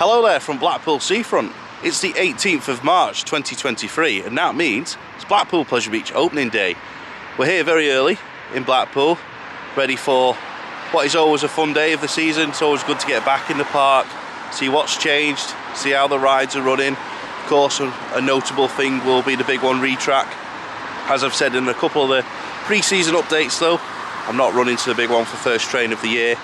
Hello there from Blackpool Seafront. It's the 18th of March 2023 and that means it's Blackpool Pleasure Beach opening day. We're here very early in Blackpool, ready for what is always a fun day of the season. It's always good to get back in the park, see what's changed, see how the rides are running. Of course, a notable thing will be the big one, retrack. As I've said in a couple of the pre-season updates though, I'm not running to the big one for first train of the year.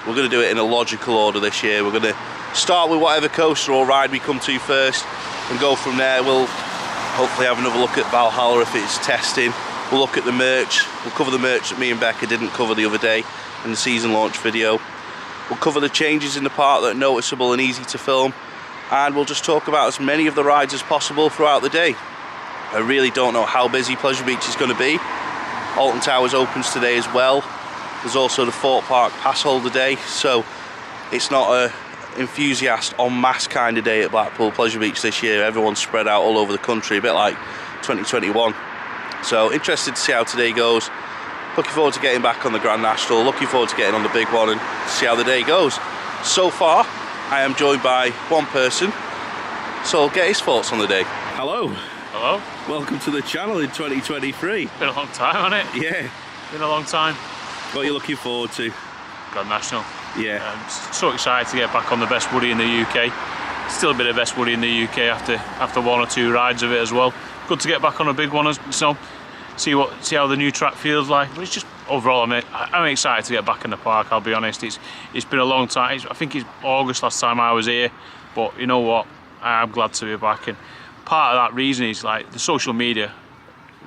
We're going to do it in a logical order this year. We're going to start with whatever coaster or ride we come to first and go from there. We'll hopefully have another look at Valhalla if it's testing. We'll look at the merch. We'll cover the merch that me and Becca didn't cover the other day in the season launch video. We'll cover the changes in the park that are noticeable and easy to film, and we'll just talk about as many of the rides as possible throughout the day. I really don't know how busy Pleasure Beach is going to be. Alton Towers opens today as well. There's also the Fort Park pass holder day, so it's not a enthusiast en masse kind of day at Blackpool Pleasure Beach this year. Everyone's spread out all over the country, a bit like 2021. So interested to see how today goes. Looking forward to getting back on the Grand National, looking forward to getting on the big one and see how the day goes. So far, I am joined by one person, so I'll get his thoughts on the day. Hello. Hello. Welcome to the channel in 2023. Been a long time, hasn't it? Yeah. Been a long time. What are you looking forward to? Grand National. Yeah. I'm so excited to get back on the best woody in the UK. Still a bit of best woody in the UK after one or two rides of it as well. Good to get back on a big one, so see how the new track feels like. But it's just overall, I'm excited to get back in the park. I'll be honest. It's been a long time. I think it's August last time I was here, but you know what? I'm glad to be back. And part of that reason is like the social media.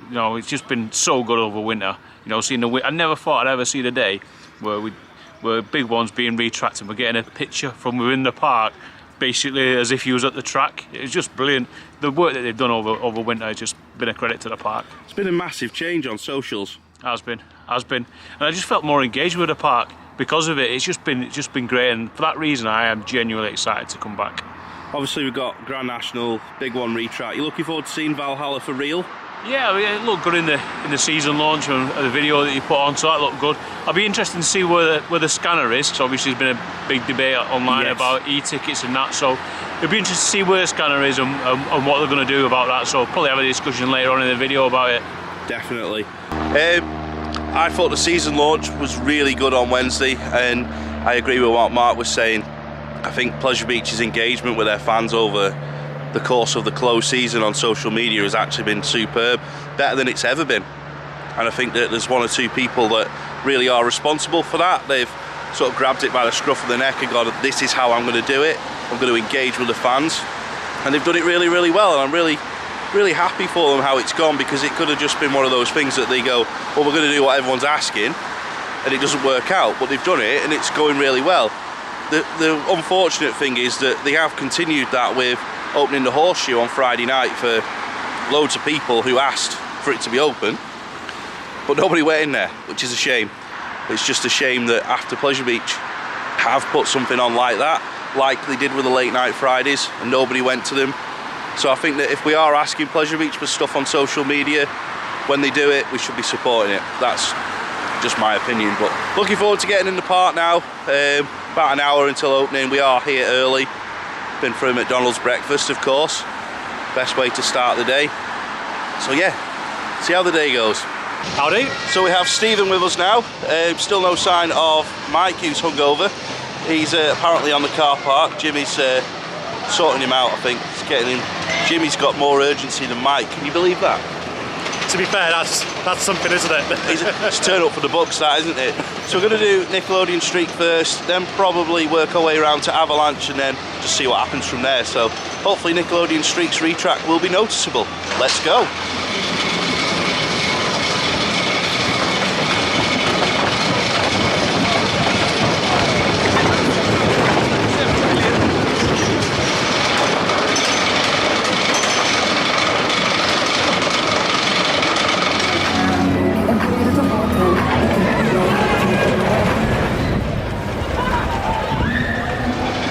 You know, it's just been so good over winter. You know, seeing I never thought I'd ever see the day where big ones being retracked and we're getting a picture from within the park, basically as if you was at the track. It's just brilliant. The work that they've done over winter has just been a credit to the park. It's been a massive change on socials. Has been, and I just felt more engaged with the park because of it. It's just been great, and for that reason, I am genuinely excited to come back. Obviously, we've got Grand National, big one retrack. You looking forward to seeing Valhalla for real? Yeah, it looked good in the season launch and the video that you put on, so that looked good. I'll be interested to see where the scanner is, because obviously there's been a big debate online about e-tickets and that, so it'll be interesting to see where the scanner is and what they're going to do about that, so probably have a discussion later on in the video about it. Definitely. I thought the season launch was really good on Wednesday, and I agree with what Mark was saying. I think Pleasure Beach's engagement with their fans over the course of the closed season on social media has actually been superb, better than it's ever been. And I think that there's one or two people that really are responsible for that. They've sort of grabbed it by the scruff of the neck and gone, this is how I'm going to do it. I'm going to engage with the fans. And they've done it really, really well. And I'm really, really happy for them how it's gone, because it could have just been one of those things that they go, well, we're going to do what everyone's asking, and it doesn't work out. But they've done it and it's going really well. The unfortunate thing is that they have continued that with opening the Horseshoe on Friday night for loads of people who asked for it to be open, but nobody went in there, which is a shame. It's just a shame that after Pleasure Beach have put something on like that, like they did with the late night Fridays, and nobody went to them. So I think that if we are asking Pleasure Beach for stuff on social media, when they do it, we should be supporting it. That's just my opinion, but looking forward to getting in the park now. About an hour until opening. We are here early. Been for a McDonald's breakfast, of course. Best way to start the day. So yeah, see how the day goes. Howdy. So we have Stephen with us now. Still no sign of Mike, who's hungover. He's apparently on the car park. Jimmy's sorting him out, I think. He's getting in. Jimmy's got more urgency than Mike. Can you believe that? To be fair, that's something, isn't it? It's turn up for the books, that, isn't it? So we're going to do Nickelodeon Street first, then probably work our way around to Avalanche, and then just see what happens from there. So hopefully Nickelodeon Street's retrack will be noticeable. Let's go.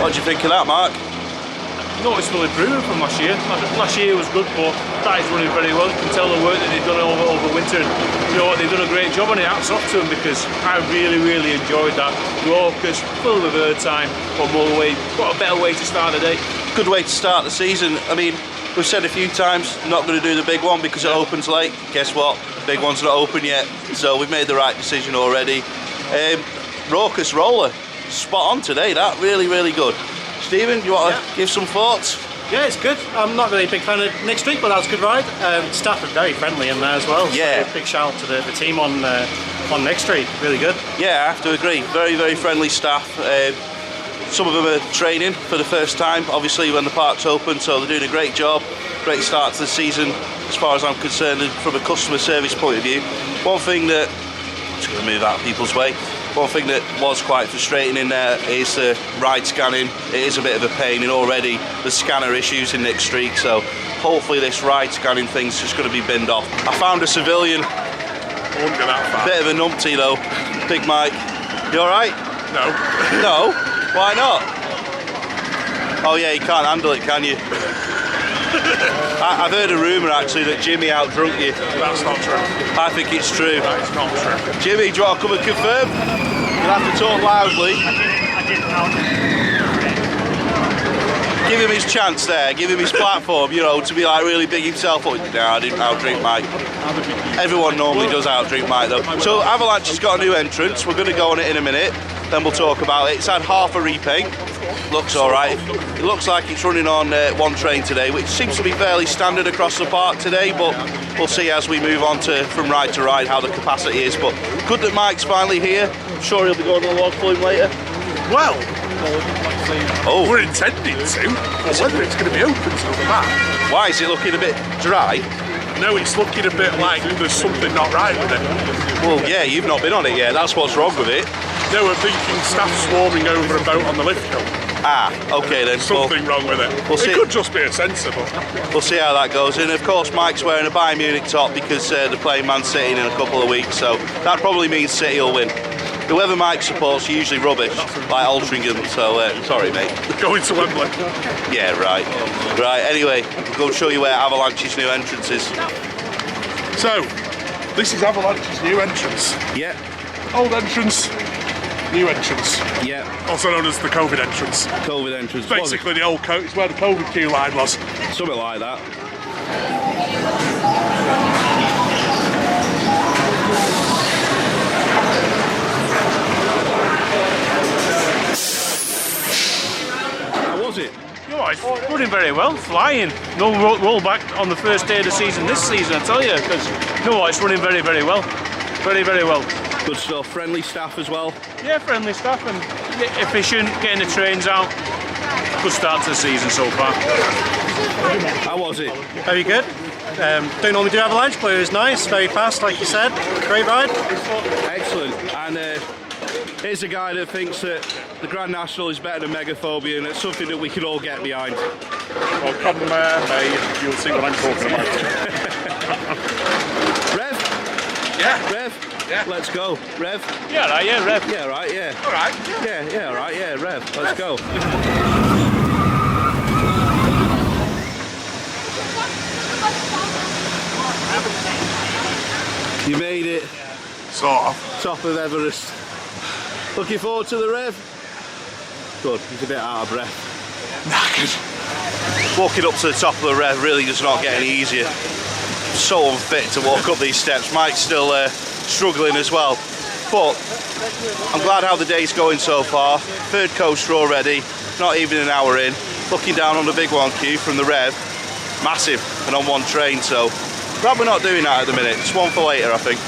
What do you think of that, Mark? Noticeable improvement from last year. Last year was good, but that is running very well. You can tell the work that they've done over winter. And you know what, they've done a great job on it. Hats off to them, because I really enjoyed that. Raucous, full of bird time, but motorway. What a better way to start the day. Good way to start the season. I mean, we've said a few times, not going to do the big one because it opens late. Guess what? The big one's not open yet, so we've made the right decision already. Raucous roller, spot on today. That really good. Stephen, you want to give some thoughts? Yeah, it's good. I'm not really a big fan of next week, but that was a good ride. Staff are very friendly in there as well. Yeah. So big shout out to the team on next street. Really good. Yeah, I have to agree. Very friendly staff. Some of them are training for the first time, obviously, when the park's open, so they're doing a great job. Great start to the season, as far as I'm concerned, and from a customer service point of view. One thing that, I'm just going to move out of people's way. One thing that was quite frustrating in there is the ride scanning. It is a bit of a pain, and already the scanner issues in next street, so hopefully this ride scanning thing's just going to be binned off. I found a civilian. I wouldn't go that far. Bit of a numpty though. Big Mike. You alright? No. No? Why not? Oh yeah, you can't handle it, can you? I've heard a rumour actually that Jimmy outdrunk you. That's not true. I think it's true. That is not true. Jimmy, do you want to come and confirm? You'll have to talk loudly. I didn't. Give him his chance there, give him his platform, you know, to be like really big himself. No, I didn't outdrink Mike. Everyone normally does outdrink Mike though. So Avalanche has got a new entrance. We're going to go on it in a minute, then we'll talk about it. It's had half a repaint. Looks alright. It looks like it's running on one train today, which seems to be fairly standard across the park today, but we'll see as we move on from ride to ride how the capacity is. But good that Mike's finally here. I'm sure he'll be going on the log flume later. Well, Oh, we're intending to, but whether it's going to be open's another matter. why is it looking a bit dry? No, it's looking a bit like there's something not right with it. Well, yeah, you've not been on it yet. That's what's wrong with it. No, we're thinking staff swarming over a boat on the lift hill. Ah, okay then. Something wrong with it. We'll see. It could just be a sensor, but We'll see how that goes. And of course, Mike's wearing a Bayern Munich top because they're playing Man City in a couple of weeks, so that probably means City will win. Whoever Mike supports are usually rubbish, like Altrincham, so sorry mate. going to Wembley. Yeah, right. Right, anyway, we'll go and show you where Avalanche's new entrance is. So, this is Avalanche's new entrance. Yeah, Old entrance, new entrance. yeah, Also known as the COVID entrance. COVID entrance. Basically the old it's where the COVID queue line was. Something like that. How was it? You know, it's running very well, flying. No rollback on the first day of the season this season, I tell you, because you know what, it's running very well. Very well. Good stuff. Friendly staff as well. Yeah, friendly staff and efficient, getting the trains out. Good start to the season so far. How was it? Very good. Don't normally do Avalanche, but it was nice, very fast, like you said. Great ride. Excellent. And here's a guy that thinks that the Grand National is better than Megaphobia, and it's something that we can all get behind. Well, come May, you'll see what I'm talking about. Rev? Yeah. Rev? Yeah. Let's go. Rev? Yeah, right, yeah, Rev. Yeah, right, yeah. All right. Yeah, right, yeah, Rev. Let's go. You made it. Sort of. Top of Everest. Looking forward to the Rev? Good, he's a bit out of breath. Knackered. Walking up to the top of the Rev really does not get any easier. So unfit to walk up these steps. Mike's still struggling as well. But I'm glad how the day's going so far. Third coaster already, not even an hour in. Looking down on the big one queue from the Rev. Massive and on one train, so glad we're not doing that at the minute. It's one for later, I think.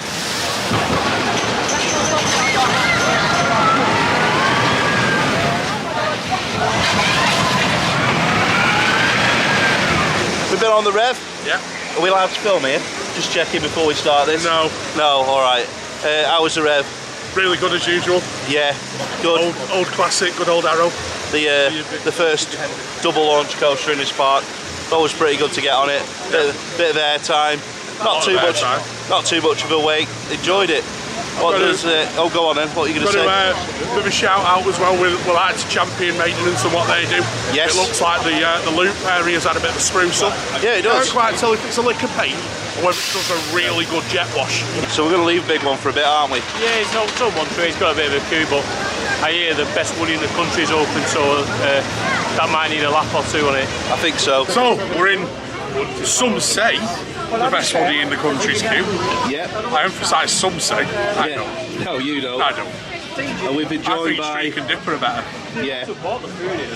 We've been on the Rev? Yeah. Are we allowed to film here? Just checking before we start this. No. No, alright. How was the Rev? Really good as usual. Yeah, good. Old classic, good old Arrow. The first double launch coaster in this park. Always pretty good to get on it. Bit of air time. Not too much of a wait. Enjoyed it. What does? Oh, go on then. What are you going to say? Bit of a shout out as well with like to Champion Maintenance and what they do. Yes. It looks like the loop area's had a bit of a spruce up. Yeah, it I does. don't quite tell if it's a lick of paint or whether it does a really good jet wash. So we're going to leave Big One for a bit, aren't we? Yeah, he's not someone through. He's got a bit of a coup, but I hear the best woody in the country is open, so that might need a lap or two on it. I think so. So we're in. Some say the best woody in the country's queue. Yeah. I emphasise some say. I Yeah. don't. No, you don't. I don't. And we've been I joined think by. Streak and Dipper are better. Yeah.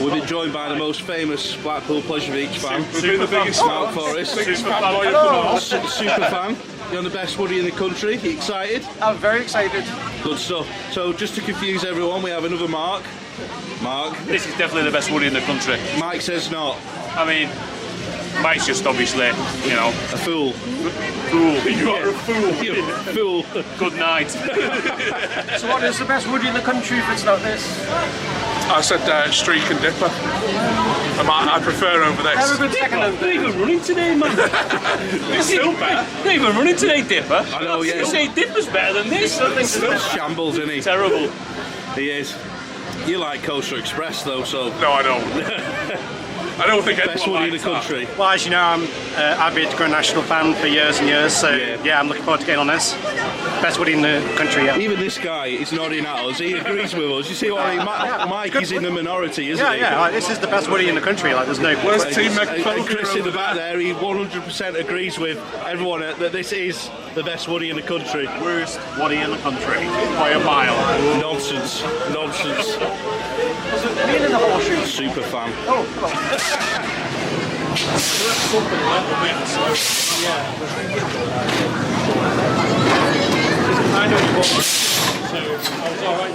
We've been joined by the most famous Blackpool Pleasure Beach fan. Super the biggest Mount Forest. biggest fanboy of them all. Super fan. You're on the best woody in the country. You excited? I'm very excited. Good stuff. So just to confuse everyone, we have another Mark. Mark. This is definitely the best woody in the country. Mike says not. I mean, Mike's just obviously, you know, A fool. fool. You are a fool. You're a fool. Good night. So what is the best woody in the country if it's not this? I said Streak and Dipper. I prefer over Have a this. good second. Not even running today, man. It's still better. Not even running today, Dipper. I know, yeah. You say Dipper's better than this. It's still shambles, isn't he? Terrible. He is. You like Coaster Express though, so No, I don't. I don't think best anyone woody in the likes that. country. Well, as you know, I'm an avid Grand National fan for years and years, so Yeah. yeah, I'm looking forward to getting on this. Best woody in the country, yeah. Even this guy is nodding at us. He agrees with us. You see what I mean? Mike is in the minority, isn't Yeah, he? yeah, like, this is the best woody in the country, like there's no... Where's Team And McFoley Chris in the over back there? there, he 100% agrees with everyone that this is the best woody in the country. Worst woody in the country by a mile. Nonsense. Nonsense. Being in the horseshoe. Super fan.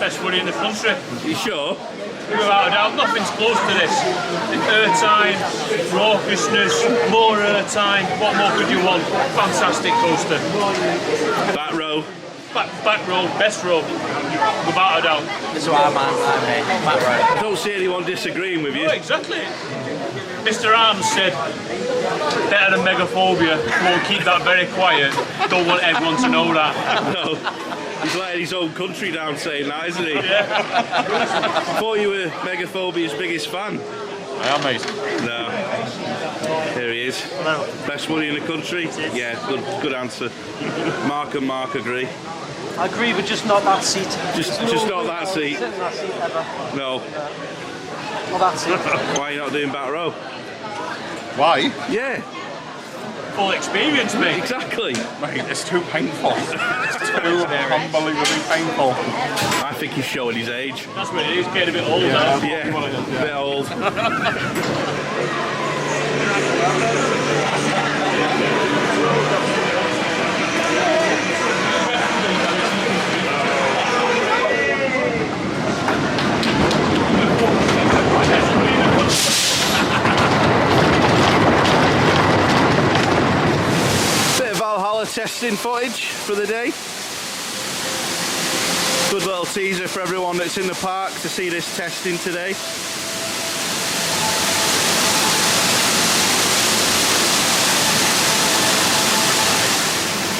Best woody in the country. You sure? Without a doubt, nothing's close to this. The airtime, raucousness, more airtime. What more could you want? Fantastic coaster. Back row. Back row, best row, without a doubt. This is what I'm back right. I don't see anyone disagreeing with you. Oh, exactly. Mr. Arms said, better than megaphobia. We'll keep that very quiet. Don't want everyone to know that. No. He's letting his own country down saying that, isn't he? Yeah. Thought you were Megaphobia's biggest fan. I am, mate. No. Here he is. Hello. Best woody in the country? Yeah, good answer. Mark and Mark agree. I agree, but just not that seat. Just not that seat. Sit in that seat ever. No. Not that seat. Why are you not doing back row? Why? Yeah, Full experience, mate. exactly. Mate, it's too painful. It's too unbelievably painful. I think he's showing his age. That's what it is, getting a bit old now. Yeah, a bit old. Bit of Valhalla testing footage for the day. Good little teaser for everyone that's in the park to see this testing today.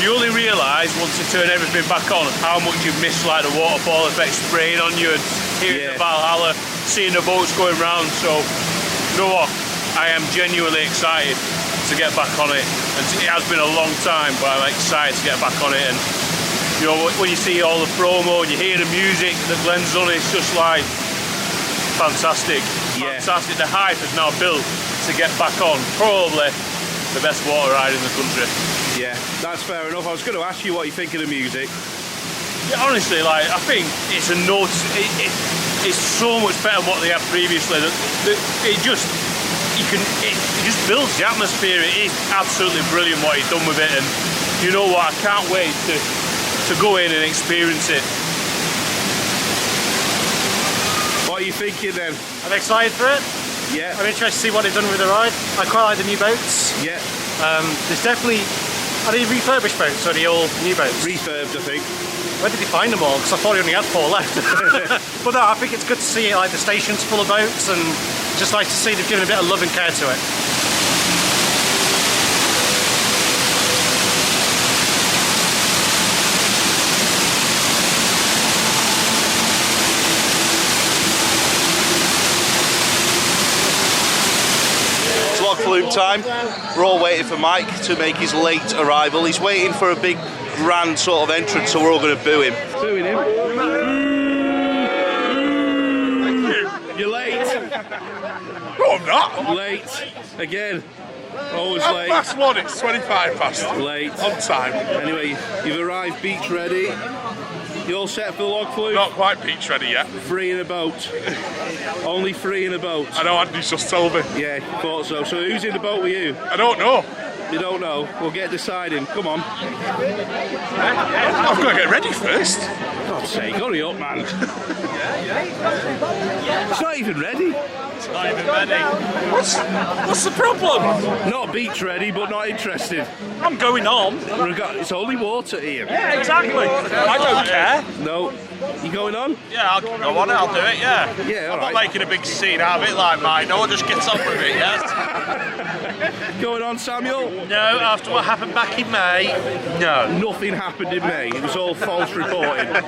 You only realise once you turn everything back on how much you've missed, like the waterfall effect spraying on you and hearing Yeah. the Valhalla, seeing the boats going round. So, you know what? I am genuinely excited to get back on it. And it has been a long time, but I'm excited to get back on it. And you know, when you see all the promo and you hear the music that Glenn's on, it's just like fantastic. Yeah. Fantastic. The hype is now built to get back on. Probably the best water ride in the country. Yeah, that's fair enough. I was going to ask you what you think of the music. Yeah, honestly, like I think it's a note. It's so much better than what they had previously. It just builds the atmosphere. It is absolutely brilliant what he's done with it, and you know what? I can't wait to go in and experience it. What are you thinking then? I'm excited for it. Yeah, I'm interested to see what they've done with the ride. I quite like the new boats. yeah, There's definitely... Are they refurbished boats or are they all new boats? refurbed, I think. Where did they find them all? Because I thought he only had 4 left. But no, I think it's good to see like the station's full of boats, and just like to see they've given a bit of love and care to it. log flume time. We're all waiting for Mike to make his late arrival. He's waiting for a big grand sort of entrance, so we're all going to boo him. Booing him. You're late. No, I'm not. Late. Again. Always late. Past one, it's 25 past. Late. On time. Anyway, you've arrived beach ready. You all set for the log flume? Not quite beach ready yet. 3 in a boat. Only 3 in a boat. I know Andy's just told me. Yeah, thought so. So who's in the boat with you? I don't know. You don't know? We'll get deciding. Come on. I've got to get ready first. God's sake, hurry up, man. It's not even ready. Not even ready. What's the problem? Not beach ready, but not interested. I'm going on. It's only water, Ian. Yeah, exactly. I don't care. No. You going on? Yeah, I'll go on it, I'll do it, yeah. Yeah, all I'm right. not making a big scene out of it like mine. No one just gets on with it, yeah? Going on, Samuel? No, after what happened back in May, no. Nothing happened in May. It was all false reporting. No,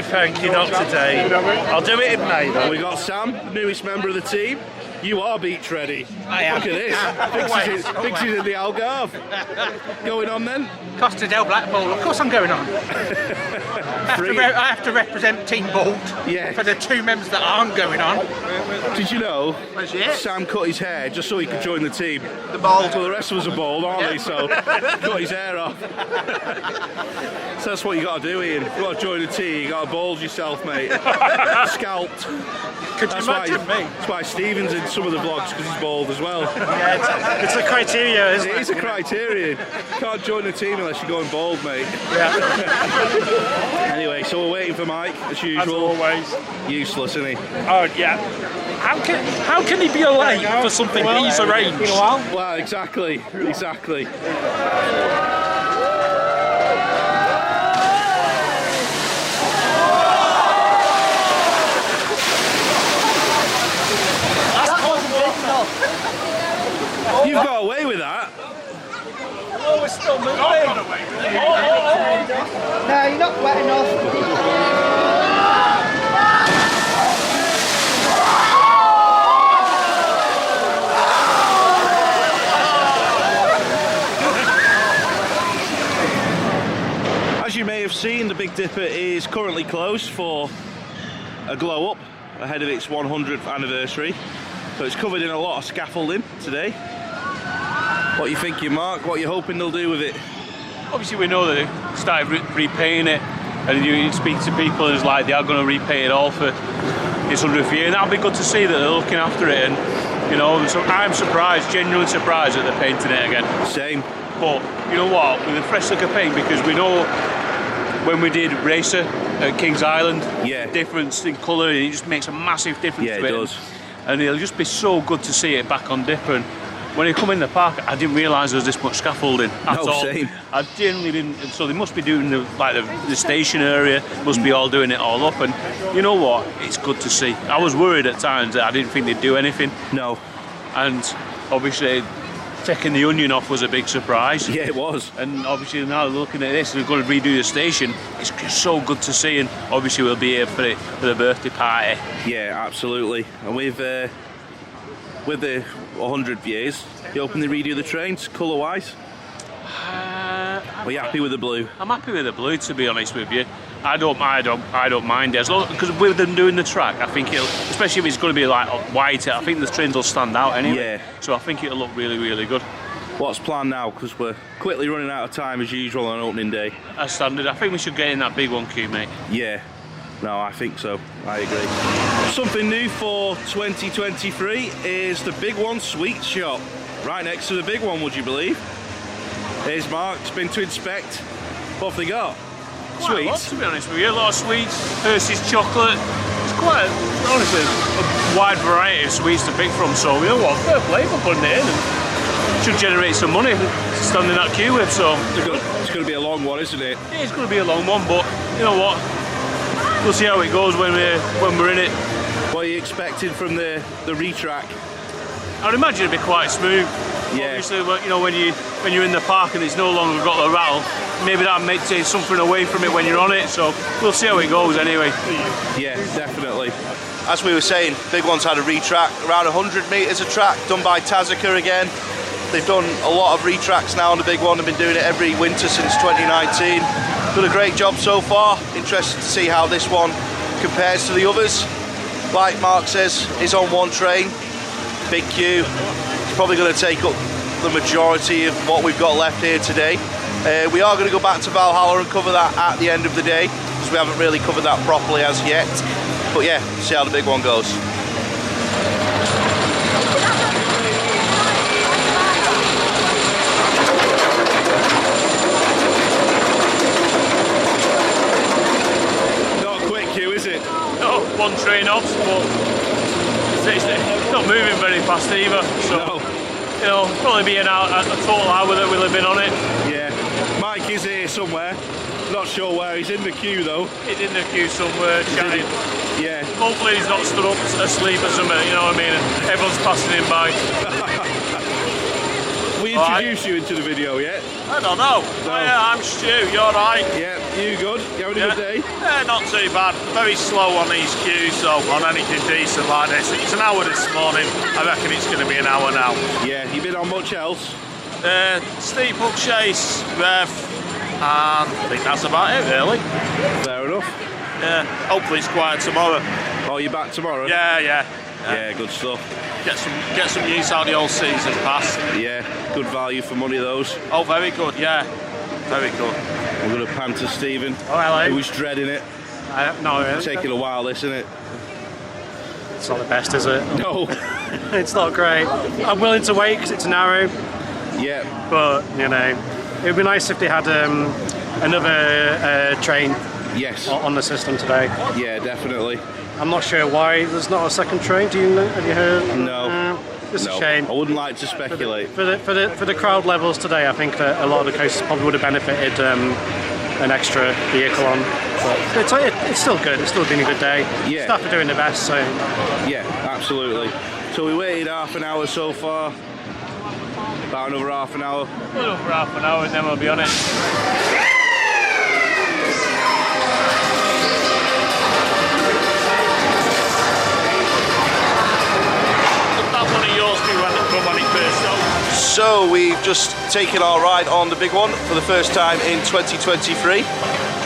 thank you, not today. I'll do it in May, though. We got Sam, newest member of the team. You are beach ready. I am. Look at this. Fixes in the Algarve. Going on then? Costa del Blackpool, of course I'm going on. I have to represent Team Bolt Yeah. for the 2 members that aren't going on. Did you know That's it. Sam cut his hair just so he could join the team? The bald. Well, the rest of us are bald, aren't they? So cut his hair off. So that's what you got to do, Ian. If you want to join the team, you got to bald yourself, mate. Scalped. Could you imagine me? That's why Stephen's in some of the vlogs, because he's bald as well. Yeah, it's a criteria, isn't It it? is a criterion. Can't join the team unless you're going bald, mate. Yeah. Anyway, so we're waiting for Mike, as usual. As always. Useless, isn't he? Oh, yeah. How can he be late for something he's arranged? Well, exactly. You've got away with that. Oh, we're still moving. No, you're not wet enough. As you may have seen, the Big Dipper is currently closed for a glow up ahead of its 100th anniversary. So it's covered in a lot of scaffolding today. What are you thinking, Mark? What are you hoping they'll do with it? Obviously we know that they started repainting it, and you speak to people and it's like they are going to repaint it all for its 100th year, and that'll be good to see that they're looking after it. And you know, so I'm surprised, genuinely surprised that they're painting it again. Same. But you know what, with a fresh lick of paint, because we know when we did Racer at Kings Island, Yeah. difference in colour, it just makes a massive difference Yeah, to it it. does. And it'll just be so good to see it back on Dipper. And when you come in the park, I didn't realise there was this much scaffolding at No, all. same. I genuinely didn't. And so they must be doing the station area, must be all doing it all up. And you know what? It's good to see. I was worried at times that I didn't think they'd do anything. No. And obviously, taking the onion off was a big surprise. Yeah, it was. And obviously now looking at this, we're going to redo the station. It's just so good to see, and obviously we'll be here for it for the birthday party. Yeah, absolutely. And with the 100 years, you hoping they redo the trains colour-wise? Are you happy with the blue? I'm happy with the blue, to be honest with you. I don't mind it, as long because with them doing the track, I think it'll, especially if it's going to be like white, I think the trains will stand out anyway. Yeah. So I think it'll look really, really good. What's planned now? Because we're quickly running out of time as usual on opening day. As standard, I think we should get in that big one, Q, mate. Yeah. No, I think so. I agree. Something new for 2023 is the Big One Sweets Shop. Right next to the big one, would you believe? Here's Mark, it's been to inspect. What have they got? Quite a lot, Sweets? to be honest with you. A lot of sweets, Hershey's chocolate. It's quite, honestly, a wide variety of sweets to pick from. So, you know what, fair play for putting it in. And should generate some money to stand in that queue with. So, It's going to be a long one, isn't it? it's going to be a long one, but you know what? We'll see how it goes when we're in it. What are you expecting from the retrack? I'd imagine it'd be quite smooth. Yeah. Obviously, you know, when you're in the park and it's no longer got the rattle, maybe that may take something away from it when you're on it. So we'll see how it goes anyway. Yeah, definitely. as we were saying, big one's had a retrack, around 100 metres of track done by Tazaka again. They've done a lot of retracks now on the big one. They've been doing it every winter since 2019. Done a great job so far. Interested to see how this one compares to the others. Like Mark says, is on one train, big queue. It's probably going to take up the majority of what we've got left here today. We are going to go back to Valhalla and cover that at the end of the day, because we haven't really covered that properly as yet. But yeah, see how the big one goes. Not a quick queue, is it? No, one train off, but it's not moving very fast either. So, you know, probably be a total hour that we'll have been on it. Yeah. Mike is here somewhere. Not sure where. He's in the queue though. He's in the queue somewhere, chatting. Yeah. Hopefully he's not stood up asleep or something, you know what I mean? And everyone's passing him by. We introduced you into the video yet? I don't know. No. Oh, yeah, I'm Stu, you're right. Yeah, you good? You having a good day? Yeah, not too bad. Very slow on these queues, so on anything decent like this. It's an hour this morning. I reckon it's going to be an hour now. Yeah, you been on much else? Steeple chase, rev, and I think that's about it really. Fair enough. Yeah, hopefully it's quiet tomorrow. Oh, you back tomorrow? Yeah. Yeah, good stuff. Get some use out of the old season pass. Yeah, good value for money those. Oh, very good, yeah. Very good. We're going to pan to Stephen. Oh, hello. Who's dreading it. No, Taking a while, this, isn't it? it's not the best, is it? No. It's not great. I'm willing to wait because it's narrow, Yeah. but you know, it would be nice if they had another train Yes. on the system today. Yeah, definitely. I'm not sure why there's not a second train. Do you know? Have you heard? No. It's No. a shame. I wouldn't like to speculate. For the crowd levels today, I think that a lot of the coasters probably would have benefited an extra vehicle on. But it's still good. It's still been a good day. Yeah. Staff are doing their best. So Yeah, absolutely. So we waited half an hour so far. About another half an hour. Well, for half an hour and then we'll be on it. So we've just taken our ride on the big one for the first time in 2023.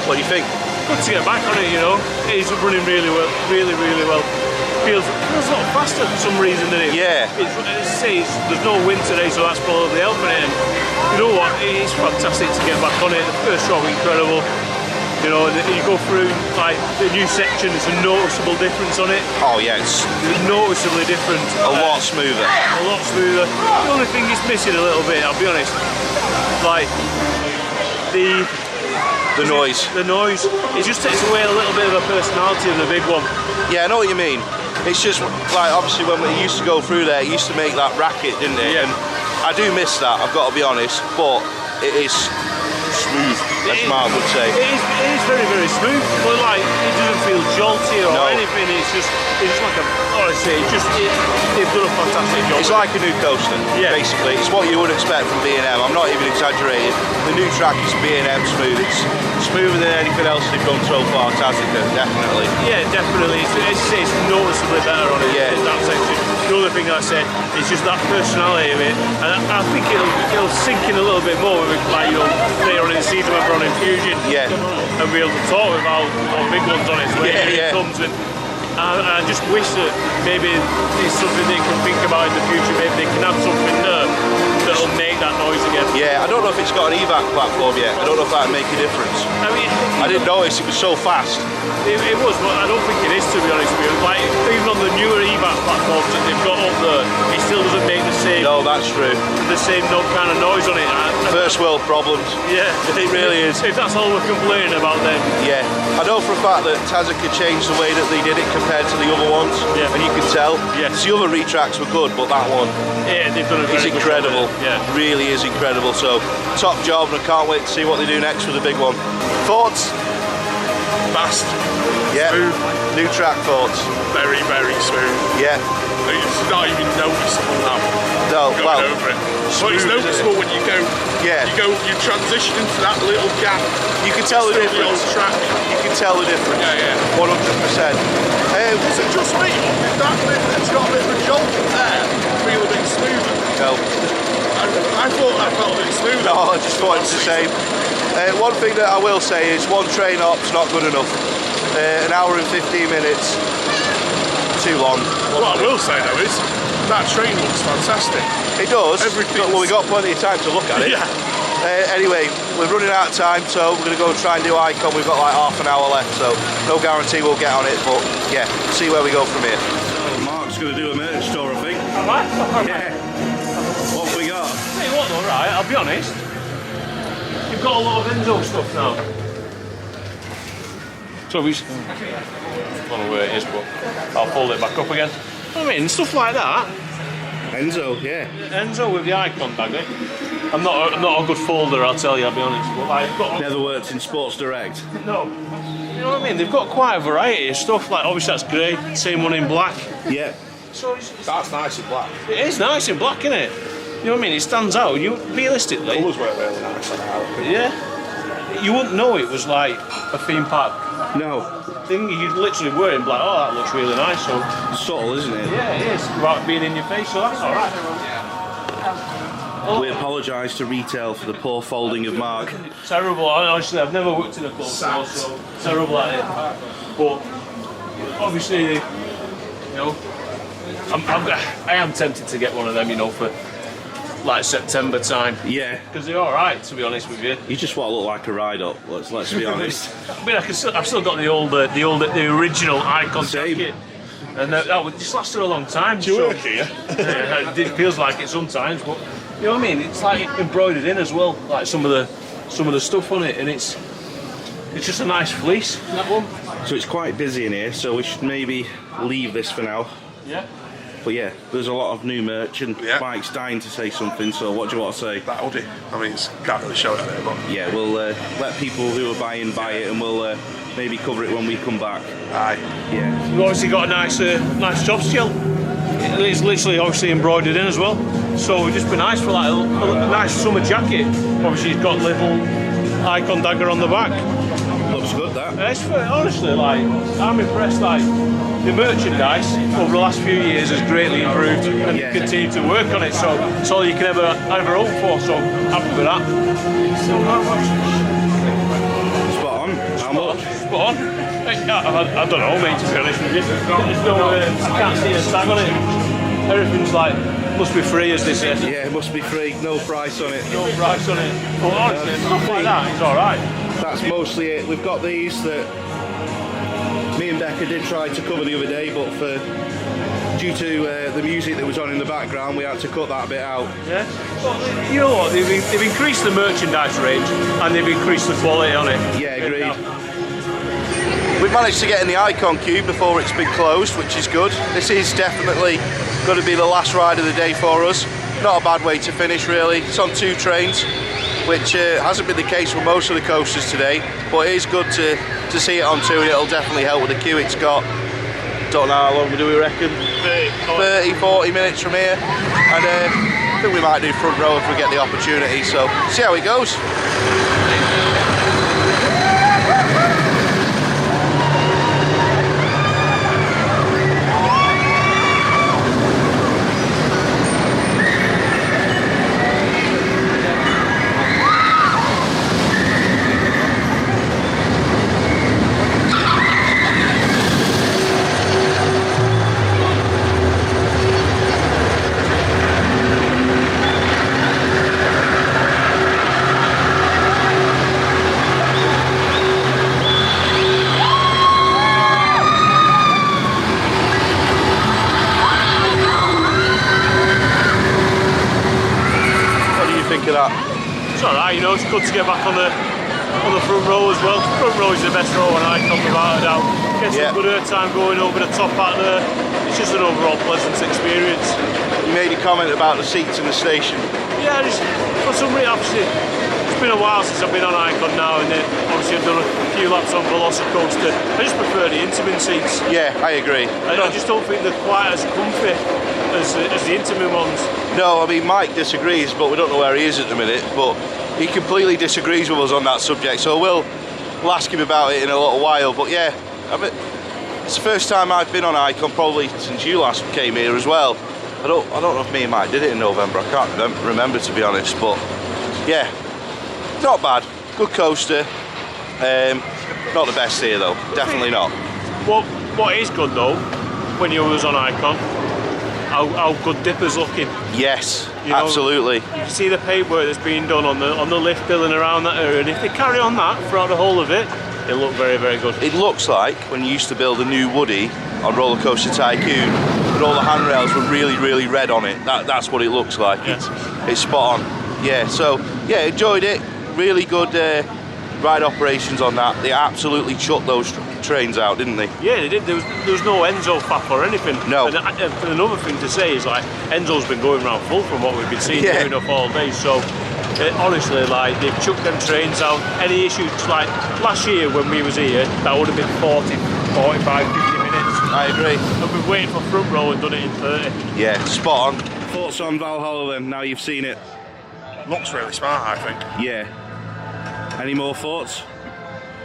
What do you think? Good to get back on it, you know. It's running really well, really well. Feels a lot faster for some reason than it. Yeah. There's no wind today, so that's probably helping it. And you know what? It's fantastic to get back on it. The first shot was incredible. You know, and you go through like the new section. There's a noticeable difference on it. Oh yeah, it's Noticeably different. a lot smoother. A lot smoother. The only thing it's missing a little bit, I'll be honest, like the noise. The noise. It just takes away a little bit of a personality of the big one. Yeah, I know what you mean. It's just like obviously when we used to go through there, it used to make that racket, didn't it? Yeah. And I do miss that. I've got to be honest, but it is smooth, as Mark would say. It is very smooth, but like it doesn't feel jolty or No. anything. It's just like honestly, they've done a fantastic job. It's like a new coaster, Yeah. basically. It's what you would expect from B&M. I'm not even exaggerating. The new track is B&M smooth. It's smoother than anything else they've done so far, Tazika, definitely. Yeah, definitely. It's noticeably better on it. Yeah. In that section. The other thing I said is just that personality of it, and I think it'll sink in a little bit more when we, like, you know, later on in the season when we're on Infusion, Yeah. and be able to talk about our big ones on it when Yeah. it comes. And I just wish that maybe it's something they can think about in the future. Maybe they can have something there that'll make that noise again. Yeah, I don't know if it's got an evac platform yet. I don't know if that'd make a difference. I mean, I didn't notice it was so fast. It was, but I don't think it is, to be honest with you. Like, even on the newer evac platforms that they've got up there, it still doesn't make the same kind of noise on it. First world problems. Yeah, It really is. If that's all we're complaining about, then Yeah, I know for a fact that Tazika changed the way that they did it compared to the other ones, Yeah. and you can tell. Yes. The other retracts were good, but that one yeah, they've done a very is good job incredible. with it. Yeah. Really is incredible. So top job, and I can't wait to see what they do next with the big one. Thoughts? fast, Yeah. smooth, New track thoughts. very, very smooth. Yeah. It's not even noticeable now. No, Going well, over it. But smooth, it's isn't noticeable when you go. Yeah. You transition into that little gap. you can tell the Still the old difference. track. You can tell the difference. Yeah, yeah. 100%. Is it just me? Is that bit that's got a bit of a jolt there feel a bit smoother? No. I thought that felt a bit smoother. No, I just thought it was the same. One thing that I will say is one train op's not good enough. An hour and 15 minutes, too long. What I will say though is that train looks fantastic. It does. Everything's- Well, we got plenty of time to look at it. Yeah. Anyway, we're running out of time, so we're going to go and try and do Icon. We've got like half an hour left, so no guarantee we'll get on it, but yeah, see where we go from here. So Mark's going to do a merch store, I think. Am I? Yeah. What have we got? Tell you what though, right, I'll be honest. You've got a lot of Enzo stuff now. So we... I don't know where it is, but I'll fold it back up again. I mean, stuff like that. Enzo, yeah. Enzo with the Icon dagger. I'm not a good folder, I'll tell you, I'll be honest. But like, got Never worked in Sports Direct. no. You know what I mean? They've got quite a variety of stuff. Like obviously that's grey, same one in black. Yeah. So That's nice in black. it is nice in black, isn't it? You know what I mean? It stands out. You realistically, Colours work really nice on it. yeah. You wouldn't know it was like a theme park No. thing. You'd literally wear it and be like, oh, that looks really nice. So Subtle, isn't it? yeah, it is. Without being in your face, so that's all right. We apologise to retail for the poor folding of Mark. Terrible. Honestly, I've never worked in a club before, so terrible at it. But obviously, you know, I am tempted to get one of them, you know, for like September time. Yeah. Because they're all right, to be honest with you. You just want to look like a ride-up, let's be honest. I mean, I've still got the original Icon Same. jacket, and that would just lasted a long time. Do you so- work here? Yeah, it feels like it sometimes, but you know what I mean. It's like embroidered in as well, like some of the stuff on it, and it's just a nice fleece. That one. So it's quite busy in here, so we should maybe leave this for now. Yeah. But yeah, there's a lot of new merch, and Yeah. Mike's dying to say something, so what do you want to say? That Audi. I mean, can't really show it there, but Yeah, we'll let people who are buying buy it, and we'll maybe cover it when we come back. aye. Yeah. We've obviously got a nice job steel. It's literally obviously embroidered in as well. So it'd just be nice for like a nice summer jacket. Obviously it's got little Icon dagger on the back. Looks good, that. Honestly, like I'm impressed. Like the merchandise over the last few years has greatly improved, and Yeah. they continue to work on it. So it's all you can ever hope for. So happy with that. Spot on. How much? Spot on. I don't know, mate. To be honest with you, there's no, I can't see a tag on it. Everything's like must be free, as they say. Yeah, it must be free, no price on it. No price on it. But honestly, stuff like that, it's all right. That's mostly it. We've got these that me and Becca did try to cover the other day, but due to the music that was on in the background, we had to cut that bit out. Yeah. Well, you know what? They've increased the merchandise range and they've increased the quality on it. Yeah, agreed. We've managed to get in the Icon Cube before it's been closed, which is good. This is definitely going to be the last ride of the day for us. Not a bad way to finish, really. It's on 2 trains, which hasn't been the case for most of the coasters today, but it is good to see it on 2, and it'll definitely help with the queue it's got. Don't know how long do we reckon? 30, 40 minutes from here, and I think we might do front row if we get the opportunity, so see how it goes. Think of that. It's alright, you know, it's good to get back on the front row as well. Front row is the best row on Icon without a doubt. Get some good air time going over the top back there. It's just an overall pleasant experience. You made a comment about the seats in the station. Yeah, just for some reason, obviously, it's been a while since I've been on Icon now, and then obviously I've done a few laps on Velocicoaster. I just prefer the Intamin seats. Yeah, I agree. I just don't think they're quite as comfy as the Intamin ones. No, I mean, Mike disagrees, but we don't know where he is at the minute, but he completely disagrees with us on that subject, so we'll ask him about it in a little while. But yeah, it's the first time I've been on Icon probably since you last came here as well. I don't know if me and Mike did it in November, I can't remember to be honest, but yeah, not bad, good coaster. Not the best here though, definitely not. What is good though, when you was on Icon, how good Dipper's looking. Yes, You know, absolutely. You can see the paintwork that's being done on the lift building around that area, and if they carry on that throughout the whole of it, it'll look very, very good. It looks like when you used to build a new Woody on Roller Coaster Tycoon, but all the handrails were really, really red on it. That's what it looks like. Yes. It's spot on. Yeah, so yeah, enjoyed it. Really good ride operations on that. They absolutely chucked those trains out, didn't they? Yeah, they did. There was no Enzo fap or anything. No. And another thing to say is like Enzo's been going around full from what we've been seeing doing up all day. So honestly, like they've chucked them trains out. Any issues like last year when we was here, that would have been 40, 45, 50 minutes. I agree. And we've waited for front row and done it in 30. Yeah, spot on. Thoughts on Valhalla then, now you've seen it? Looks really smart, I think. Yeah. Any more thoughts?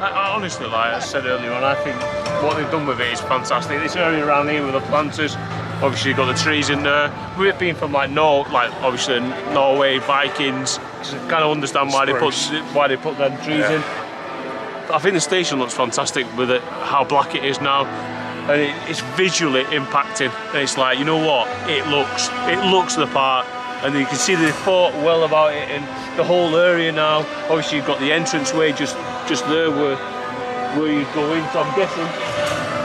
I honestly, like I said earlier on, I think what they've done with it is fantastic. This area around here with the planters, obviously you've got the trees in there. With it being from obviously Norway, Vikings, just kind of understand why they put them trees in. I think the station looks fantastic with it, how black it is now, and it's visually impacting. And it's like, you know what? It looks the part. And you can see they thought well about it in the whole area now. Obviously you've got the entranceway just there where you go in, so I'm guessing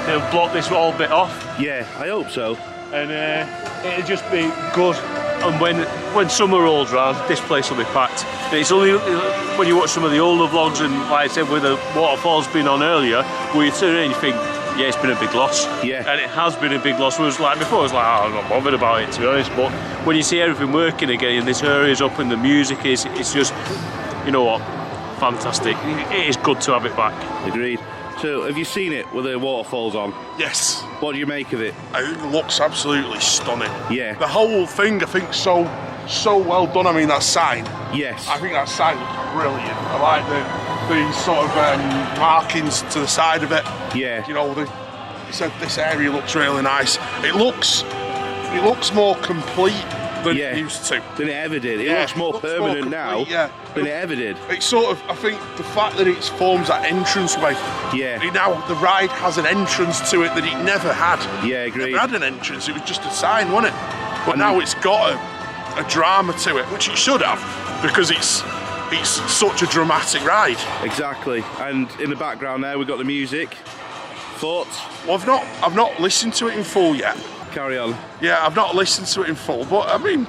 they'll block this whole bit off. Yeah, I hope so. And it'll just be good. And when summer rolls around, this place will be packed. And it's only when you watch some of the older vlogs and like I said with the waterfalls being on earlier, where you turn in and you think, yeah, it's been a big loss. Yeah. And it has been a big loss. Whereas like before, I was like, oh, I'm not bothered about it to be honest. But when you see everything working again, and this area's up and the music is, it's just, you know what, fantastic. It is good to have it back. Agreed. So, have you seen it with the waterfalls on? Yes. What do you make of it? It looks absolutely stunning. Yeah. The whole thing, I think, so well done. I mean, that sign. Yes. I think that sign looks brilliant. I like the sort of markings to the side of it. Yeah. You know, he said this area looks really nice. It looks more complete than it used to. Than it ever did. It looks more permanent now than it ever did. It's sort of, I think, the fact that it forms that entranceway. Yeah. Now the ride has an entrance to it that it never had. Yeah, agreed. It never had an entrance. It was just a sign, wasn't it? But now it's got a drama to it, which it should have, because it's such a dramatic ride. Exactly. And in the background there, we've got the music. Thoughts? Well, I've not listened to it in full yet. Carry on. Yeah, I've not listened to it in full, but I mean,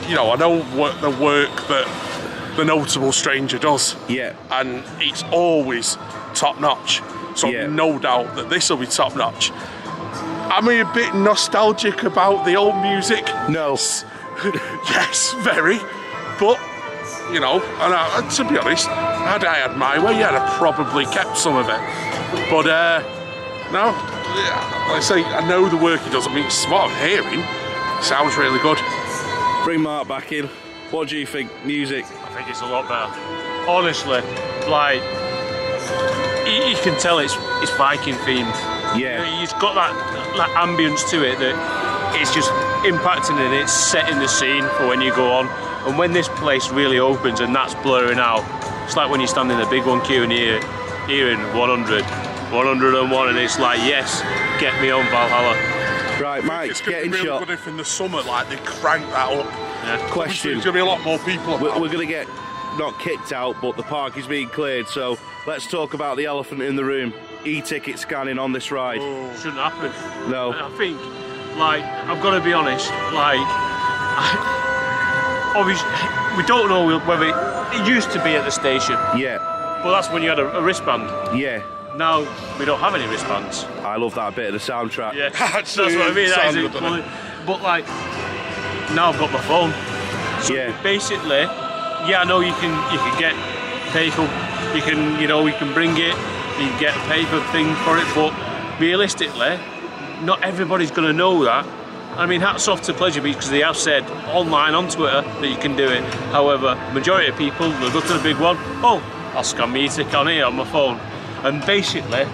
you know, I know the work that the Notable Stranger does. Yeah. And it's always top notch. So no doubt that this will be top notch. Am I a bit nostalgic about the old music? No. Yes, very. But, you know, and to be honest, had I had my way, I'd have probably kept some of it. But, no, like I say, I know the work he does. I mean, what I'm hearing sounds really good. Bring Mark back in. What do you think? Music? I think it's a lot better. Honestly, like, you can tell it's Viking themed. Yeah. You know, it's got that ambience to it that it's just impacting and it's setting the scene for when you go on. And when this place really opens and that's blurring out, it's like when you stand in the big one queue and you're hearing 100, 101, and it's like, yes, get me on Valhalla. Right, Mike, it's going to be really shot. good if in the summer, like, they crank that up. Yeah. Question. There's going to be a lot more people about. We're going to get, not kicked out, but the park is being cleared, so let's talk about the elephant in the room. E-ticket scanning on this ride. Oh. Shouldn't happen. No. I think, like, I've got to be honest, like, obviously, we don't know whether it used to be at the station. Yeah. But that's when you had a wristband. Yeah. Now we don't have any wristbands. I love that bit of the soundtrack. Yeah, that's what I mean. That is it. But like, now I've got my phone. So basically, yeah, I know you can get vehicle. You can bring it, you can get a paper thing for it, but realistically, not everybody's going to know that. I mean, hats off to Pleasure Beach because they have said online on Twitter that you can do it. However, majority of people will go to the big one. Oh, I'll scan my e-ticket on here on my phone, and basically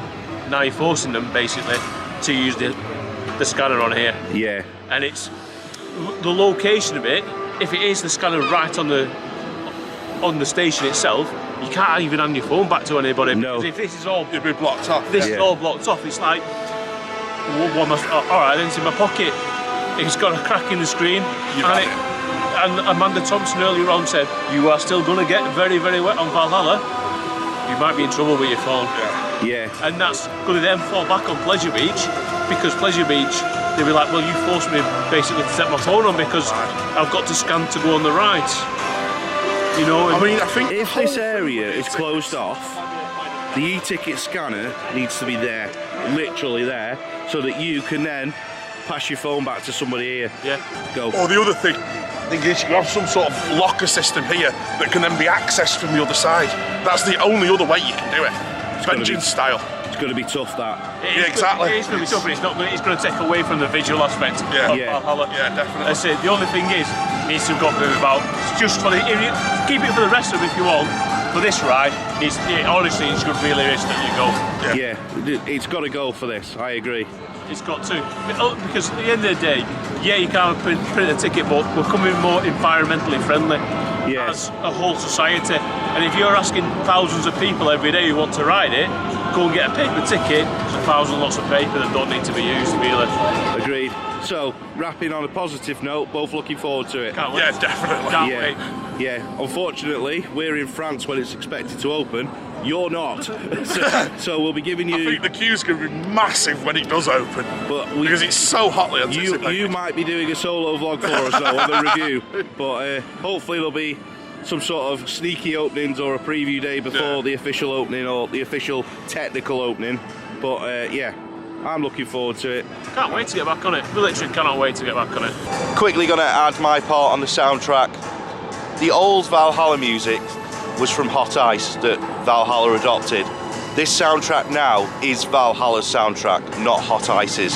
now you're forcing them basically to use the scanner on here. Yeah. And it's the location of it. If it is the scanner right on the station itself, you can't even hand your phone back to anybody. No. Because if this is all You'd be blocked off. this is all blocked off, it's like, all right, then it's in my pocket. It's got a crack in the screen, and Amanda Thompson earlier on said, you are still going to get very, very wet on Valhalla. You might be in trouble with your phone. Yeah. And that's going to then fall back on Pleasure Beach, because Pleasure Beach, they'll be like, well, you forced me basically to set my phone on because I've got to scan to go on the rides. You know, I mean, I think If this area is closed off, the e-ticket scanner needs to be there, literally there, so that you can then pass your phone back to somebody here. Yeah. Go. Or the other thing is you have some sort of locker system here that can then be accessed from the other side. That's the only other way you can do it. Vengeance style. It's going to be tough, that. Yeah, exactly. It's going to be tough, but it's going to take away from the visual aspect of Valhalla. Yeah, definitely. I say the only thing is, it needs to go about just for keep it for the rest of them if you want. For this ride, honestly, it's good really is that you go. Yeah, it's got to go for this. I agree. It's got to. Because at the end of the day, yeah, you can't print a ticket, but we're coming more environmentally friendly as a whole society. And if you're asking thousands of people every day who want to ride it, go and get a paper ticket, there's 1,000 lots of paper that don't need to be used, really. Agreed. So, wrapping on a positive note, both looking forward to it. Can't wait. Yeah, definitely. Can't yeah. wait. Yeah, unfortunately, we're in France when it's expected to open. You're not. so we'll be giving you... I think the queue's going to be massive when it does open. Because it's so hotly anticipated. You might be doing a solo vlog for us, though, on the review. But hopefully there'll be some sort of sneaky openings or a preview day before the official opening or the official technical opening. But yeah, I'm looking forward to it. Can't wait to get back on it. We literally cannot wait to get back on it. Quickly going to add my part on the soundtrack. The old Valhalla music was from Hot Ice that Valhalla adopted. This soundtrack now is Valhalla's soundtrack, not Hot Ice's.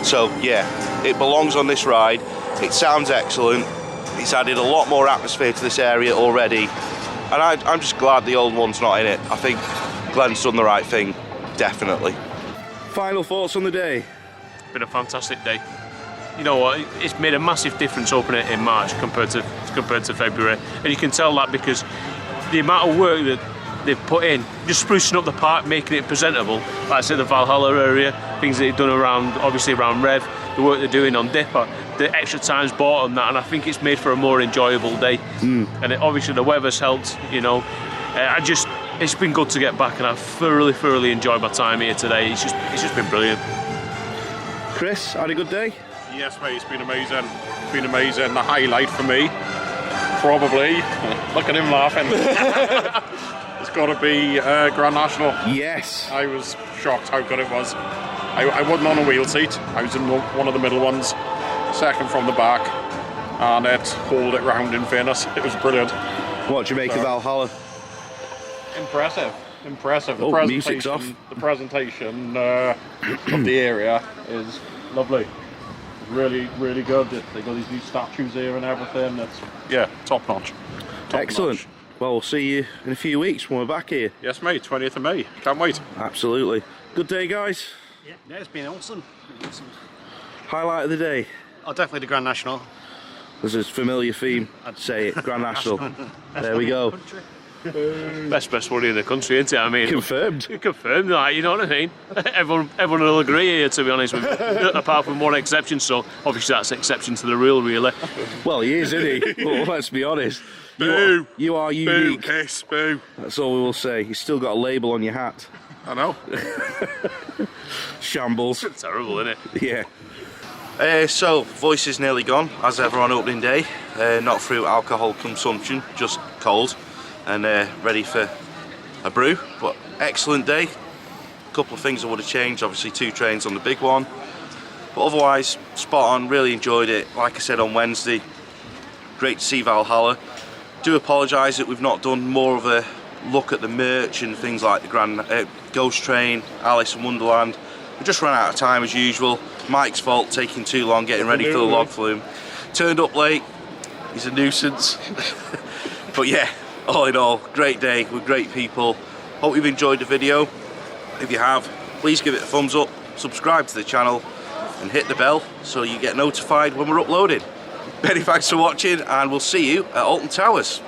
So yeah, it belongs on this ride. It sounds excellent. It's added a lot more atmosphere to this area already. And I'm just glad the old one's not in it. I think Glenn's done the right thing, definitely. Final thoughts on the day? It's been a fantastic day. You know what? It's made a massive difference opening it in March compared to February, and you can tell that because the amount of work that they've put in, just sprucing up the park, making it presentable. Like I said, the Valhalla area, things that they've done around Rev, the work they're doing on Dipper, the extra time's bought on that, and I think it's made for a more enjoyable day. And obviously the weather's helped. You know, it's been good to get back, and I've thoroughly enjoyed my time here today. It's just been brilliant. Chris, had a good day? Yes, mate, it's been amazing. It's been amazing. The highlight for me, probably, look at him laughing. It's got to be Grand National. Yes. I was shocked how good it was. I wasn't on a wheel seat. I was in one of the middle ones, second from the back, and it hauled it round in fairness. It was brilliant. What do you make of Valhalla? Impressive. Oh, music's off. The presentation of the area is lovely. Really good. They got these new statues here and everything. It's top notch. Excellent. Notch. Well, we'll see you in a few weeks when we're back here. Yes, mate. 20th of May. Can't wait. Absolutely. Good day, guys. Yeah, it's been awesome. Highlight of the day. Oh, definitely the Grand National. There's a familiar theme. I'd say it. Grand National. There we go. Best woody in the country, isn't it? I mean, Confirmed. Confirmed, like, you know what I mean? Everyone will agree here, to be honest with you, apart from one exception. So obviously that's an exception to the rule, really. Well, he is, isn't he? Well, let's be honest. Boo! You are unique. Boo, piss, boo. That's all we will say. You've still got a label on your hat. I know. Shambles. Terrible, isn't it? Yeah. So, voice is nearly gone, as ever on opening day. Not through alcohol consumption, just cold. And ready for a brew, but excellent day. A couple of things I would have changed, obviously 2 trains on the big one, but otherwise spot on, really enjoyed it. Like I said on Wednesday, great to see Valhalla. Do apologise that we've not done more of a look at the merch and things like the Ghost Train, Alice in Wonderland. We just ran out of time as usual. Mike's fault, taking too long getting ready for the log flume. Turned up late, he's a nuisance. But yeah, all in all, great day with great people. Hope you've enjoyed the video. If you have, please give it a thumbs up, subscribe to the channel and hit the bell so you get notified when we're uploading. Many thanks for watching, and we'll see you at Alton Towers.